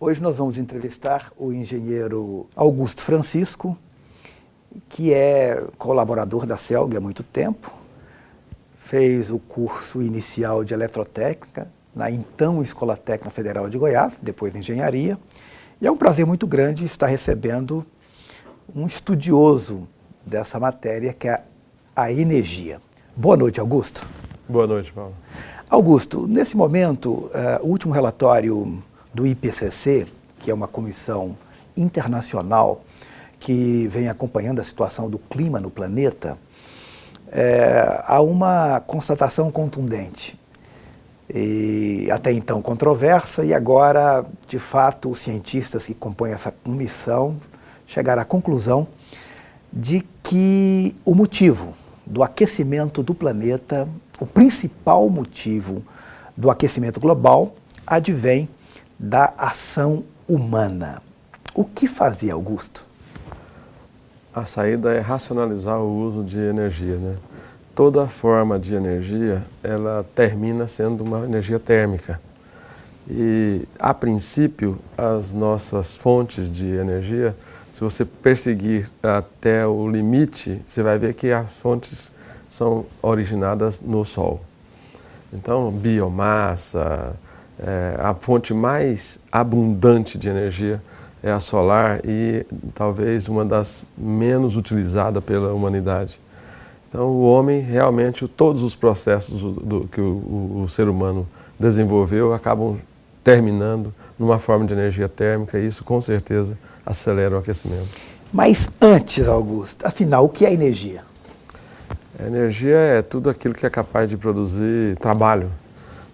Hoje nós vamos entrevistar o engenheiro Augusto Francisco, que é colaborador da CELG há muito tempo, fez o curso inicial de eletrotécnica na então Escola Técnica Federal de Goiás, depois engenharia, e é um prazer muito grande estar recebendo um estudioso dessa matéria, que é a energia. Boa noite, Augusto. Boa noite, Paulo. Augusto, nesse momento, o último relatório do IPCC, que é uma comissão internacional que vem acompanhando a situação do clima no planeta, há uma constatação contundente, e até então controversa, e agora, de fato, os cientistas que compõem essa comissão chegaram à conclusão de que o motivo do aquecimento do planeta, o principal motivo do aquecimento global, advém da ação humana. O que fazer, Augusto? A saída é racionalizar o uso de energia, né? Toda forma de energia, ela termina sendo uma energia térmica. E, a princípio, as nossas fontes de energia, se você perseguir até o limite, você vai ver que as fontes são originadas no Sol. Então, biomassa, a fonte mais abundante de energia é a solar e talvez uma das menos utilizadas pela humanidade. Então, o homem realmente, todos os processos que o ser humano desenvolveu acabam terminando numa forma de energia térmica e isso com certeza acelera o aquecimento. Mas antes, Augusto, afinal, o que é energia? A energia é tudo aquilo que é capaz de produzir trabalho,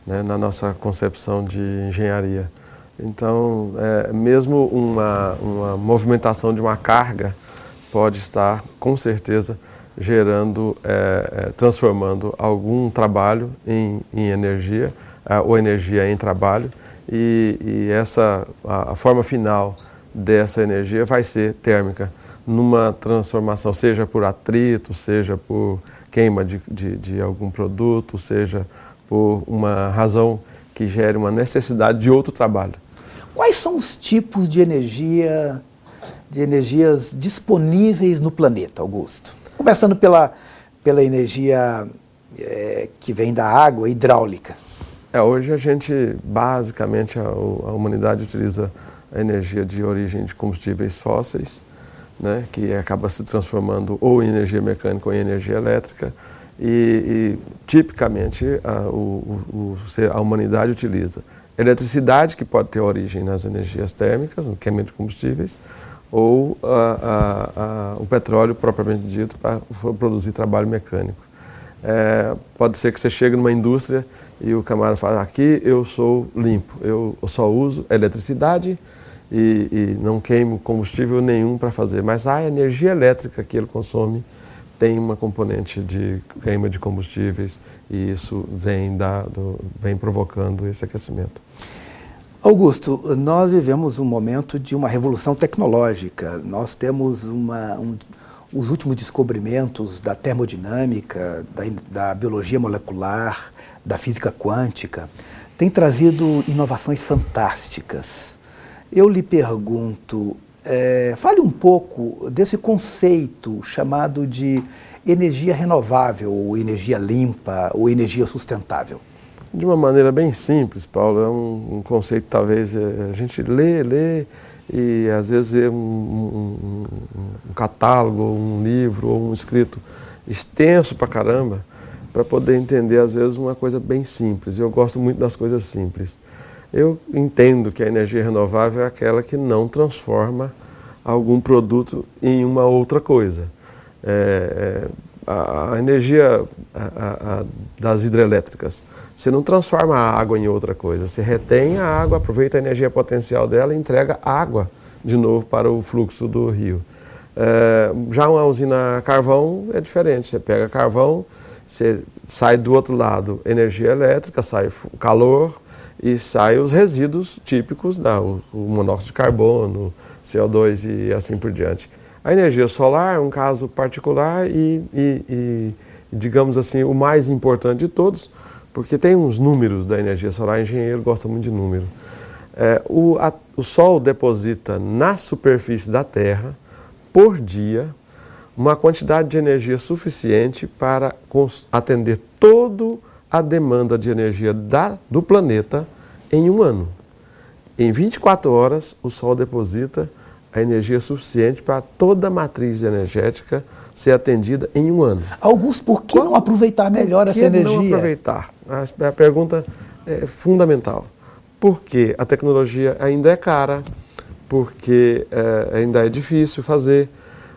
né, na nossa concepção de engenharia. Então, mesmo uma movimentação de uma carga pode estar, com certeza, gerando, transformando algum trabalho em energia, ou energia em trabalho, e a forma final dessa energia vai ser térmica, numa transformação, seja por atrito, seja por queima de algum produto, seja por uma razão que gere uma necessidade de outro trabalho. Quais são os tipos de energias disponíveis no planeta, Augusto? Começando pela energia que vem da água, hidráulica. Hoje a gente, basicamente, a humanidade utiliza a energia de origem de combustíveis fósseis, né, que acaba se transformando ou em energia mecânica ou em energia elétrica, e tipicamente a humanidade utiliza eletricidade, que pode ter origem nas energias térmicas, no queima de combustíveis, ou o petróleo propriamente dito para produzir trabalho mecânico. Pode ser que você chegue numa indústria e o camarada fala, aqui eu sou limpo, eu só uso eletricidade e não queimo combustível nenhum para fazer, mas a energia elétrica que ele consome tem uma componente de queima de combustíveis e isso vem provocando esse aquecimento. Augusto, nós vivemos um momento de uma revolução tecnológica. Nós temos os últimos descobrimentos da termodinâmica, da biologia molecular, da física quântica, têm trazido inovações fantásticas. Eu lhe pergunto, fale um pouco desse conceito chamado de energia renovável, ou energia limpa, ou energia sustentável. De uma maneira bem simples, Paulo, é um conceito talvez a gente lê e às vezes é um catálogo, um livro ou um escrito extenso pra caramba para poder entender às vezes uma coisa bem simples. Eu gosto muito das coisas simples. Eu entendo que a energia renovável é aquela que não transforma algum produto em uma outra coisa. A energia das hidrelétricas, você não transforma a água em outra coisa, você retém a água, aproveita a energia potencial dela e entrega água de novo para o fluxo do rio. Já uma usina a carvão é diferente, você pega carvão, você sai do outro lado energia elétrica, sai calor e sai os resíduos típicos, o monóxido de carbono, CO2 e assim por diante. A energia solar é um caso particular e, digamos assim, o mais importante de todos, porque tem uns números da energia solar, o engenheiro gosta muito de número. O Sol deposita na superfície da Terra, por dia, uma quantidade de energia suficiente para atender toda a demanda de energia do planeta em um ano. Em 24 horas, o Sol deposita a energia suficiente para toda a matriz energética ser atendida em um ano. Augusto, por que não aproveitar melhor essa energia? Por que não aproveitar? A pergunta é fundamental. Porque a tecnologia ainda é cara, porque ainda é difícil fazer.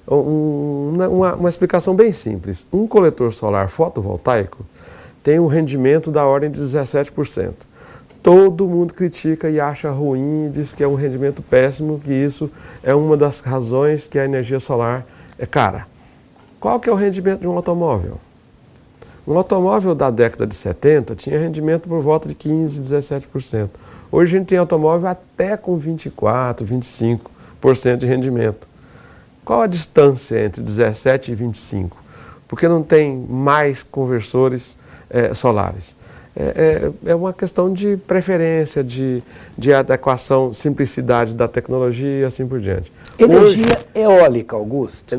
Uma explicação bem simples. Um coletor solar fotovoltaico tem um rendimento da ordem de 17%. Todo mundo critica e acha ruim, diz que é um rendimento péssimo, que isso é uma das razões que a energia solar é cara. Qual que é o rendimento de um automóvel? Um automóvel da década de 70 tinha rendimento por volta de 15%, 17%. Hoje a gente tem automóvel até com 24%, 25% de rendimento. Qual a distância entre 17 e 25? Porque não tem mais conversores solares. É uma questão de preferência, de adequação, simplicidade da tecnologia e assim por diante. Energia eólica, Augusto.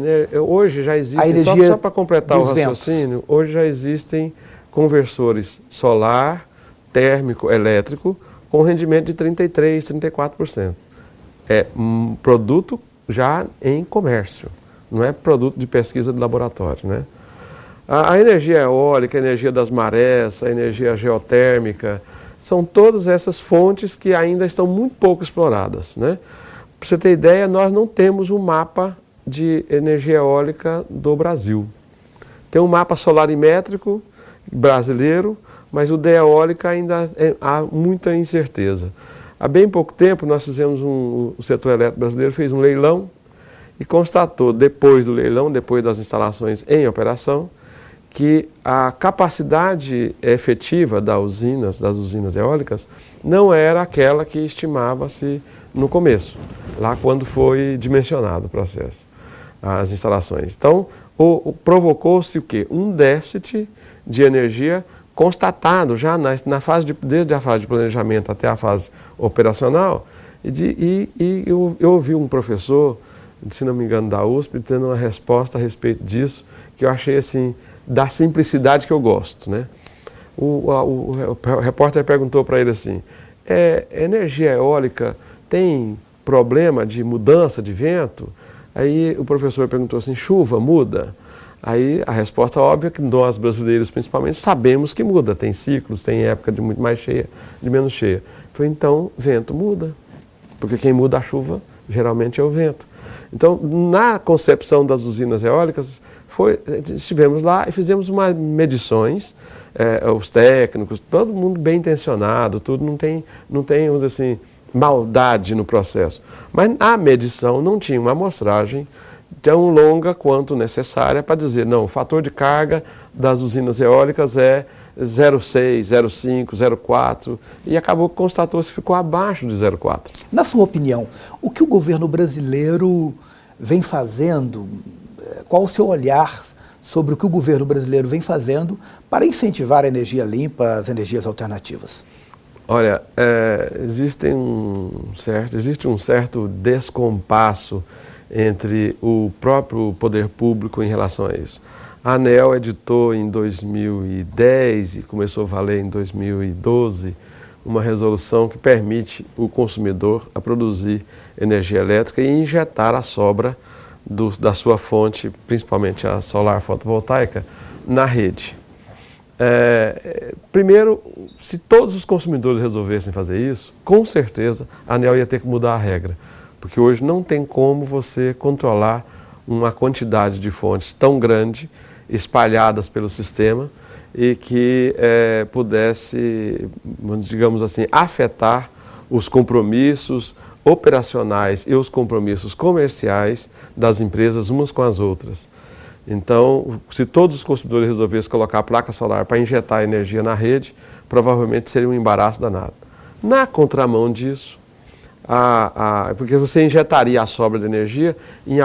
Hoje já existem, só para completar o raciocínio, hoje já existem conversores solar, térmico, elétrico, com rendimento de 33%, 34%. É um produto já em comércio, não é produto de pesquisa de laboratório, né? A energia eólica, a energia das marés, a energia geotérmica, são todas essas fontes que ainda estão muito pouco exploradas, né? Para você ter ideia, nós não temos um mapa de energia eólica do Brasil. Tem um mapa solarimétrico brasileiro, mas o de eólica ainda há muita incerteza. Há bem pouco tempo nós fizemos o setor elétrico brasileiro fez um leilão e constatou, depois do leilão, depois das instalações em operação, que a capacidade efetiva das usinas eólicas não era aquela que estimava-se no começo, lá quando foi dimensionado o processo, as instalações. Então, provocou-se o quê? Um déficit de energia constatado já desde a fase de planejamento até a fase operacional. Eu ouvi um professor, se não me engano, da USP, tendo uma resposta a respeito disso, que eu achei assim, da simplicidade que eu gosto, né? O repórter perguntou para ele assim, energia eólica tem problema de mudança de vento? Aí o professor perguntou assim, chuva muda? Aí a resposta óbvia é que nós brasileiros principalmente sabemos que muda, tem ciclos, tem época de muito mais cheia, de menos cheia. Foi então, vento muda, porque quem muda a chuva geralmente é o vento. Então, na concepção das usinas eólicas, estivemos lá e fizemos umas medições, os técnicos, todo mundo bem intencionado, tudo não tem, vamos dizer assim, maldade no processo. Mas a medição não tinha uma amostragem tão longa quanto necessária para dizer, não, o fator de carga das usinas eólicas é 0,6, 0,5, 0,4 e acabou que constatou-se que ficou abaixo de 0,4. Na sua opinião, o que o governo brasileiro vem fazendo, qual o seu olhar sobre o que o governo brasileiro vem fazendo para incentivar a energia limpa, as energias alternativas? Olha, existe um certo descompasso entre o próprio poder público em relação a isso. A ANEEL editou em 2010 e começou a valer em 2012 uma resolução que permite o consumidor a produzir energia elétrica e injetar a sobra da sua fonte, principalmente a solar fotovoltaica, na rede. Primeiro, se todos os consumidores resolvessem fazer isso, com certeza a ANEEL ia ter que mudar a regra, porque hoje não tem como você controlar uma quantidade de fontes tão grande, espalhadas pelo sistema, e que pudesse, digamos assim, afetar os compromissos operacionais e os compromissos comerciais das empresas umas com as outras. Então, se todos os consumidores resolvessem colocar a placa solar para injetar energia na rede, provavelmente seria um embaraço danado. Na contramão disso, porque você injetaria a sobra de energia, em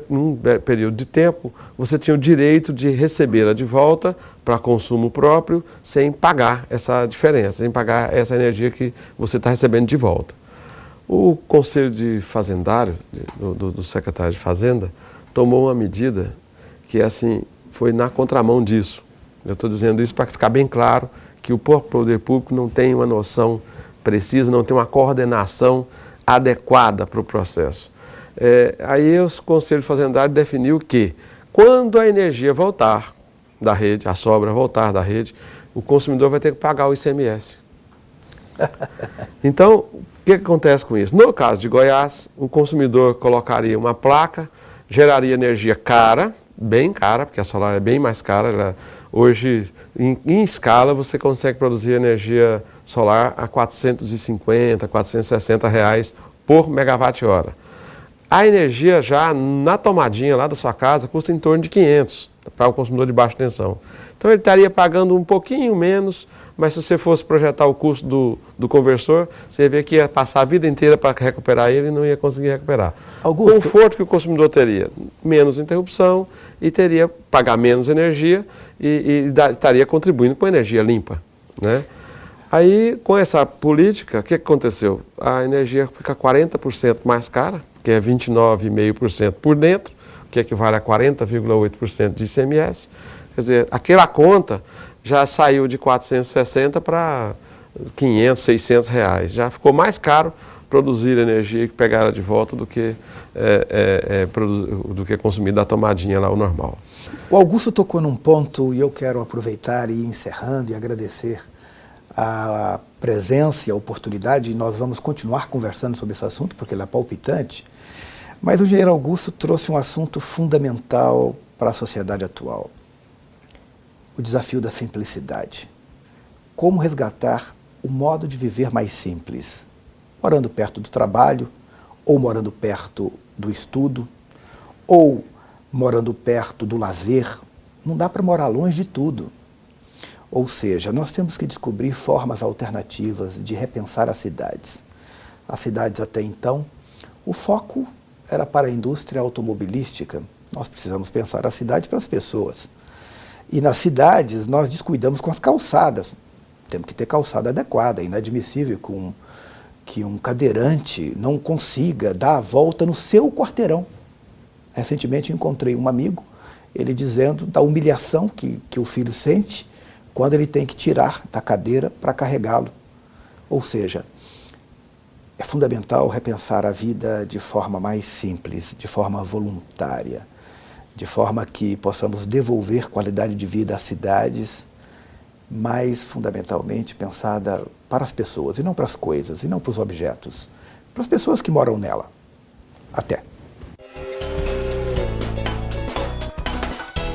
num período de tempo, você tinha o direito de recebê-la de volta para consumo próprio, sem pagar essa diferença, sem pagar essa energia que você está recebendo de volta. O Conselho de Fazendário, do secretário de Fazenda, tomou uma medida que assim, foi na contramão disso. Eu estou dizendo isso para ficar bem claro que o poder público não tem uma noção precisa, não tem uma coordenação adequada para o processo. Aí o Conselho Fazendário definiu que quando a energia voltar da rede, a sobra voltar da rede, o consumidor vai ter que pagar o ICMS. Então, o que acontece com isso? No caso de Goiás, o consumidor colocaria uma placa, geraria energia cara, bem cara, porque a solar é bem mais cara. Hoje, em escala, você consegue produzir energia solar a R$ 450, R$ 460 por megawatt-hora. A energia já na tomadinha lá da sua casa custa em torno de 500 para o consumidor de baixa tensão. Então ele estaria pagando um pouquinho menos, mas se você fosse projetar o custo do conversor, você ia ver que ia passar a vida inteira para recuperar ele e não ia conseguir recuperar. Augusto, Conforto que o consumidor teria, menos interrupção e teria pagar menos energia e estaria contribuindo com energia limpa, né? Aí, com essa política, o que aconteceu? A energia fica 40% mais cara, que é 29,5% por dentro, que equivale a 40,8% de ICMS. Quer dizer, aquela conta já saiu de 460 para 500, 600 reais. Já ficou mais caro produzir energia e pegar ela de volta do que consumir da tomadinha lá, o normal. O Augusto tocou num ponto e eu quero aproveitar e ir encerrando e agradecer a presença e a oportunidade, e nós vamos continuar conversando sobre esse assunto, porque ele é palpitante, mas o engenheiro Augusto trouxe um assunto fundamental para a sociedade atual. O desafio da simplicidade. Como resgatar o modo de viver mais simples, morando perto do trabalho, ou morando perto do estudo, ou morando perto do lazer. Não dá para morar longe de tudo. Ou seja, nós temos que descobrir formas alternativas de repensar as cidades. As cidades até então, o foco era para a indústria automobilística. Nós precisamos pensar a cidade para as pessoas. E nas cidades nós descuidamos com as calçadas. Temos que ter calçada adequada. É inadmissível que um cadeirante não consiga dar a volta no seu quarteirão. Recentemente encontrei um amigo, ele dizendo da humilhação que o filho sente quando ele tem que tirar da cadeira para carregá-lo. Ou seja, é fundamental repensar a vida de forma mais simples, de forma voluntária, de forma que possamos devolver qualidade de vida às cidades, mas fundamentalmente pensada para as pessoas, e não para as coisas, e não para os objetos, para as pessoas que moram nela. Até.